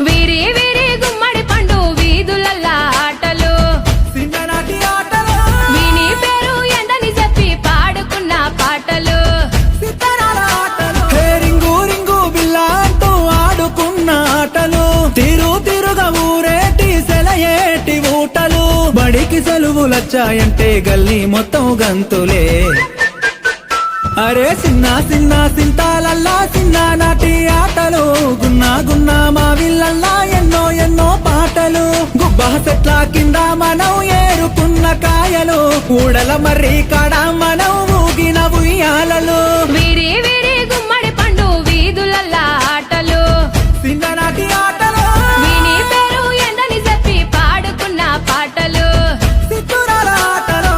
వీరి వీరి గుమ్మడి పండు వీధులల్లా ఆటలు చిన్ననాటి ఆటలు వీని పేరు ఎందని చెప్పి పాడుకున్న పాటలు సిత్తరాల ఆటలు హే రింగు రింగు బిల్ల అంటూ ఆడుకున్న ఆటలు తిరు తిరుగా ఊరేటి సెలయేటి ఊటలు బడికి సెలవులొచ్చాయంటే గల్లీ మొత్తం గంతులే అరే చిన్న చిన్న సింతాలల్లా చిన్ననాటి ఆటలు గున్నా గున్నా మా విల్లల్లా ఎన్నో ఎన్నో పాటలు గుబ్బ చెట్ల కింద మనం ఏరుకున్న కాయలు ఊడల మర్రి కాడ మనం ఊగిన ఉయ్యాలలు వీరి వీరి గుమ్మడి పండు వీధులల్లా ఆటలు చిన్ననాటి ఆటలు వీని పేరు ఎందని చెప్పి పాడుకున్న పాటలు సిత్తురాల ఆటలు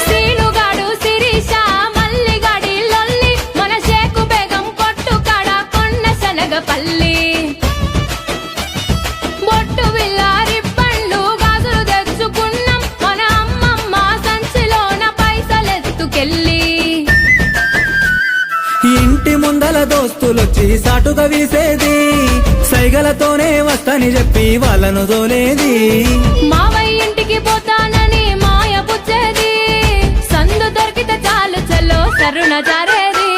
సీనుగాడు శిరీష మల్లిగాడి లొల్లి మన షేకు బేగం కొట్టు కాడ కొన్న శనగపల్లి బొట్టు బిల్లారి పండ్లు గాజులు తెచ్చుకున్నాం మన అమ్మమ్మ సంచిలోన పైసలెత్తుకెళ్ళి ఇంటి ముందల దోస్తులొచ్చి సాటుగా వీసేది సైగలతోనే వస్తని చెప్పి వాళ్ళను దోలేది మావయ్య ఇంటికి పోతానని మాయ పుచ్చేది సందు దొరికితే చాలు చల్లో సరుణ జారేది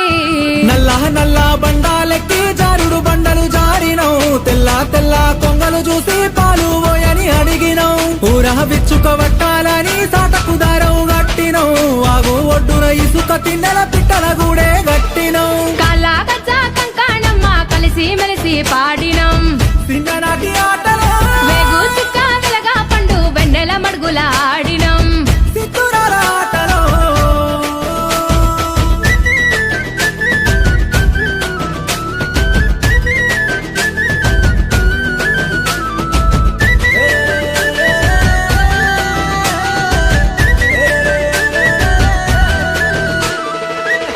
నల్ల నల్ల బండాలెక్కి జారుడు బండలు జారినవు తెల్ల తెల్ల కొంగలు చూసి పాలు పోయని అడిగినవు ఊర విచ్చుక వట్టాలని సాటకు దారవు గట్టినవు వాగు ఒడ్డున ఇసుక తిన్నెల పిట్టల గూడే గట్టినవు కళాగచ్చ కంకాణమ్మ కలిసి మెలిసి పాడినం చిన్ననాటి ఆటలు వేగు చుక్క వెలగా పండు వెన్నెల మడుగుల ఆడినం సిత్తురాల ఆటలు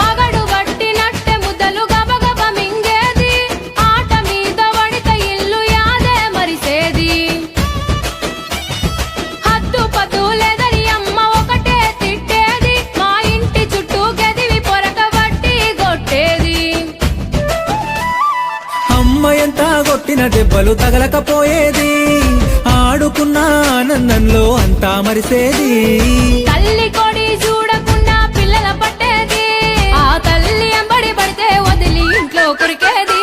అగడు వట్టినట్టె ముద్దలు గబగబ మింగేది ఆట మీద వడిత ఇల్లు యాదే మరిసేది హద్దు పద్దు లేదని అమ్మ ఒకటే తిట్టేది మా ఇంటి చుట్టూ గదివి పొరక వట్టి కొట్టేది అమ్మ ఎంత కొట్టిన దెబ్బలు తగలకపోయేది ఆడుకున్న ఆనందంలో అంతా మరిసేది తల్లి కొడి చూడకుండా పిల్లల పట్టేది ఆ తల్లి ఎంబడి పడితే వదిలి ఇంట్లో కురికేది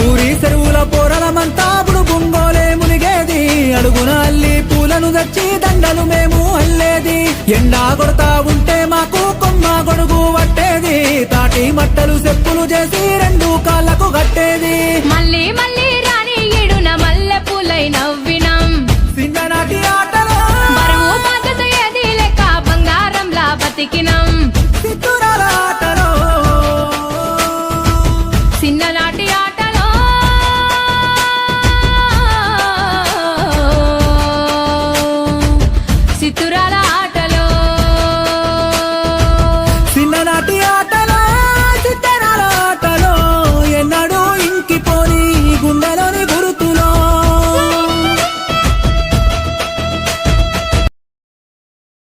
ఊరి చెరువుల పోరలమంతా అప్పుడు బొంగోలే మునిగేది అడుగున అల్లి పూలను తెచ్చి దండలు మేము అల్లేది ఎండా కొడతా ఉంటే మాకు కొమ్మ గొడుగు పట్టేది తాటి మట్టలు చెప్పులు చేసి రెండు కాళ్ళకు కట్టేది మల్ల